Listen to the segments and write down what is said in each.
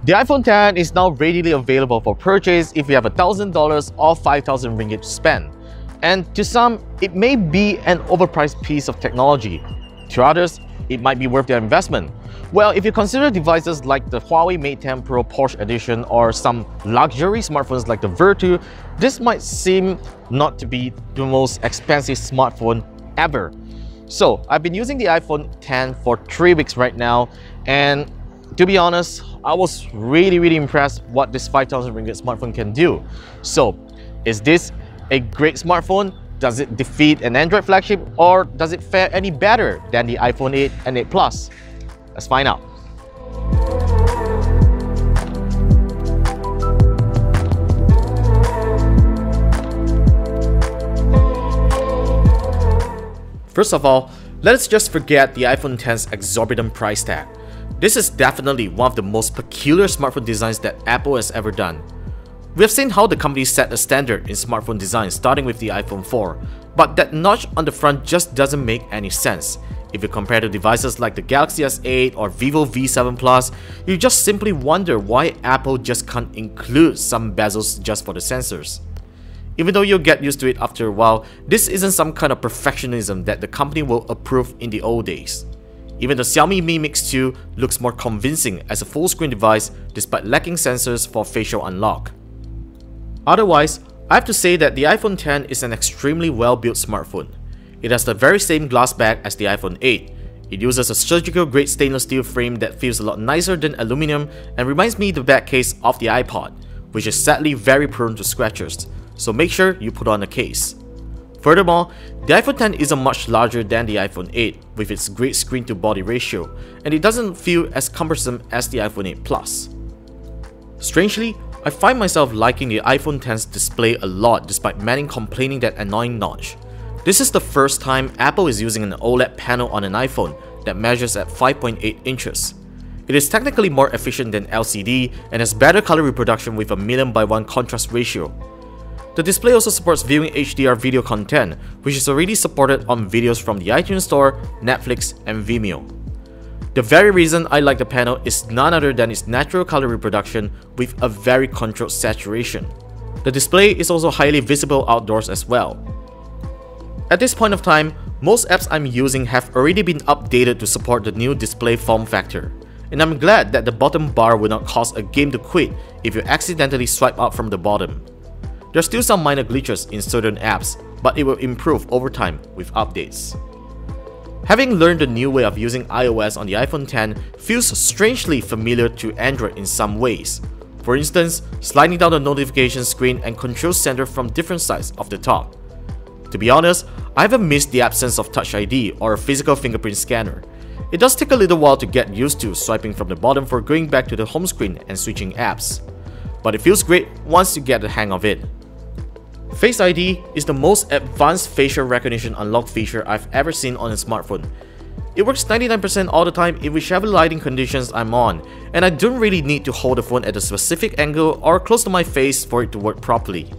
The iPhone X is now readily available for purchase if you have $1,000 or 5,000 ringgit to spend. And to some, it may be an overpriced piece of technology. To others, it might be worth their investment. Well, if you consider devices like the Huawei Mate 10 Pro Porsche Edition or some luxury smartphones like the Virtu, this might seem not to be the most expensive smartphone ever. So, I've been using the iPhone X for 3 weeks right now, and to be honest, I was really impressed what this 5,000 ringgit smartphone can do. So, is this a great smartphone? Does it defeat an Android flagship, or does it fare any better than the iPhone 8 and 8 Plus? Let's find out. First of all, let's just forget the iPhone X's exorbitant price tag. This is definitely one of the most peculiar smartphone designs that Apple has ever done. We have seen how the company set a standard in smartphone design starting with the iPhone 4, but that notch on the front just doesn't make any sense. If you compare to devices like the Galaxy S8 or Vivo V7 Plus, you just simply wonder why Apple just can't include some bezels just for the sensors. Even though you'll get used to it after a while, this isn't some kind of perfectionism that the company will approve in the old days. Even the Xiaomi Mi Mix 2 looks more convincing as a full-screen device despite lacking sensors for facial unlock. Otherwise, I have to say that the iPhone X is an extremely well-built smartphone. It has the very same glass back as the iPhone 8. It uses a surgical-grade stainless steel frame that feels a lot nicer than aluminum and reminds me of the back case of the iPod, which is sadly very prone to scratches, so make sure you put on a case. Furthermore, the iPhone X isn't much larger than the iPhone 8 with its great screen-to-body ratio, and it doesn't feel as cumbersome as the iPhone 8 Plus. Strangely, I find myself liking the iPhone X's display a lot despite many complaining that annoying notch. This is the first time Apple is using an OLED panel on an iPhone that measures at 5.8 inches. It is technically more efficient than LCD and has better color reproduction with a 1,000,000:1 contrast ratio. The display also supports viewing HDR video content, which is already supported on videos from the iTunes Store, Netflix, and Vimeo. The very reason I like the panel is none other than its natural color reproduction with a very controlled saturation. The display is also highly visible outdoors as well. At this point of time, most apps I'm using have already been updated to support the new display form factor, and I'm glad that the bottom bar will not cause a game to quit if you accidentally swipe up from the bottom. There's still some minor glitches in certain apps, but it will improve over time with updates. Having learned the new way of using iOS on the iPhone X feels strangely familiar to Android in some ways. For instance, sliding down the notification screen and control center from different sides of the top. To be honest, I haven't missed the absence of Touch ID or a physical fingerprint scanner. It does take a little while to get used to swiping from the bottom for going back to the home screen and switching apps, but it feels great once you get the hang of it. Face ID is the most advanced facial recognition unlock feature I've ever seen on a smartphone. It works 99% all the time in whichever lighting conditions I'm on, and I don't really need to hold the phone at a specific angle or close to my face for it to work properly.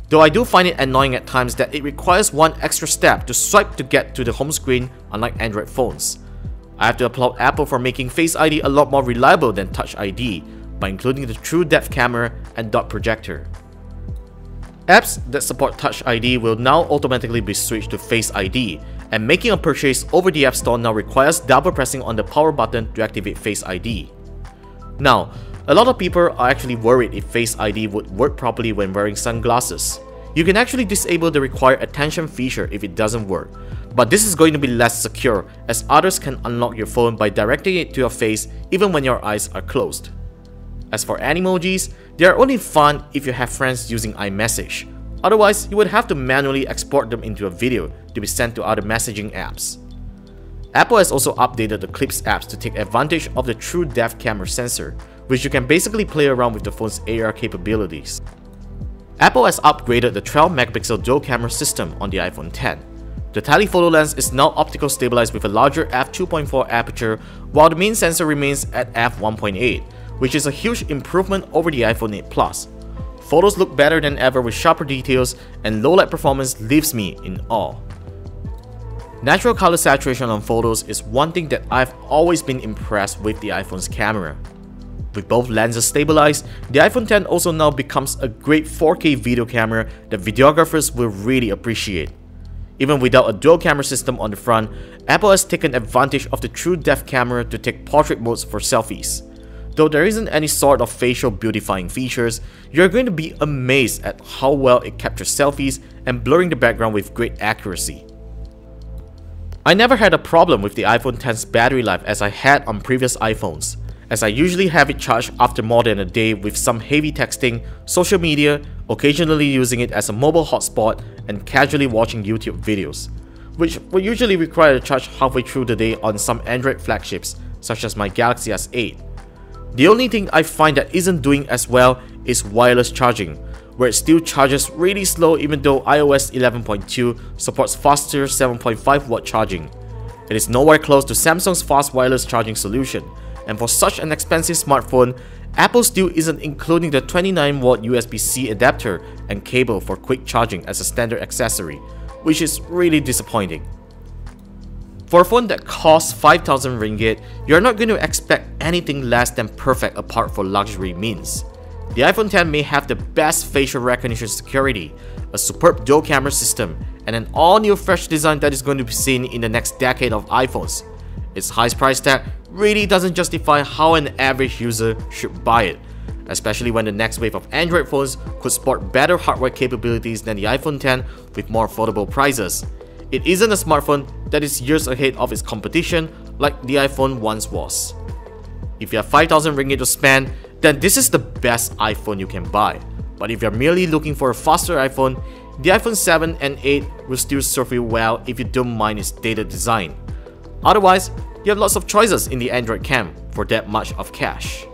Though I do find it annoying at times that it requires one extra step to swipe to get to the home screen, unlike Android phones. I have to applaud Apple for making Face ID a lot more reliable than Touch ID by including the true depth camera and dot projector. Apps that support Touch ID will now automatically be switched to Face ID, and making a purchase over the App Store now requires double pressing on the power button to activate Face ID. Now, a lot of people are actually worried if Face ID would work properly when wearing sunglasses. You can actually disable the required attention feature if it doesn't work, but this is going to be less secure as others can unlock your phone by directing it to your face even when your eyes are closed. As for animojis, they are only fun if you have friends using iMessage. Otherwise, you would have to manually export them into a video to be sent to other messaging apps. Apple has also updated the Clips apps to take advantage of the true depth camera sensor, which you can basically play around with the phone's AR capabilities. Apple has upgraded the 12-megapixel dual camera system on the iPhone X. The telephoto lens is now optical stabilized with a larger f2.4 aperture, while the main sensor remains at f1.8, which is a huge improvement over the iPhone 8 Plus. Photos look better than ever with sharper details, and low-light performance leaves me in awe. Natural color saturation on photos is one thing that I've always been impressed with the iPhone's camera. With both lenses stabilized, the iPhone X also now becomes a great 4K video camera that videographers will really appreciate. Even without a dual camera system on the front, Apple has taken advantage of the true depth camera to take portrait modes for selfies. Though there isn't any sort of facial beautifying features, you're going to be amazed at how well it captures selfies and blurring the background with great accuracy. I never had a problem with the iPhone X's battery life as I had on previous iPhones, as I usually have it charged after more than a day with some heavy texting, social media, occasionally using it as a mobile hotspot, and casually watching YouTube videos, which will usually require a charge halfway through the day on some Android flagships, such as my Galaxy S8. The only thing I find that isn't doing as well is wireless charging, where it still charges really slow even though iOS 11.2 supports faster 7.5 watt charging. It is nowhere close to Samsung's fast wireless charging solution, and for such an expensive smartphone, Apple still isn't including the 29 watt USB-C adapter and cable for quick charging as a standard accessory, which is really disappointing. For a phone that costs 5,000 ringgit, you're not going to expect anything less than perfect apart from luxury means. The iPhone X may have the best facial recognition security, a superb dual camera system, and an all-new fresh design that is going to be seen in the next decade of iPhones. Its high price tag really doesn't justify how an average user should buy it, especially when the next wave of Android phones could sport better hardware capabilities than the iPhone X with more affordable prices. It isn't a smartphone that is years ahead of its competition like the iPhone once was. If you have 5,000 ringgit to spend, then this is the best iPhone you can buy. But if you're merely looking for a faster iPhone, the iPhone 7 and 8 will still serve you well if you don't mind its dated design. Otherwise, you have lots of choices in the Android camp for that much of cash.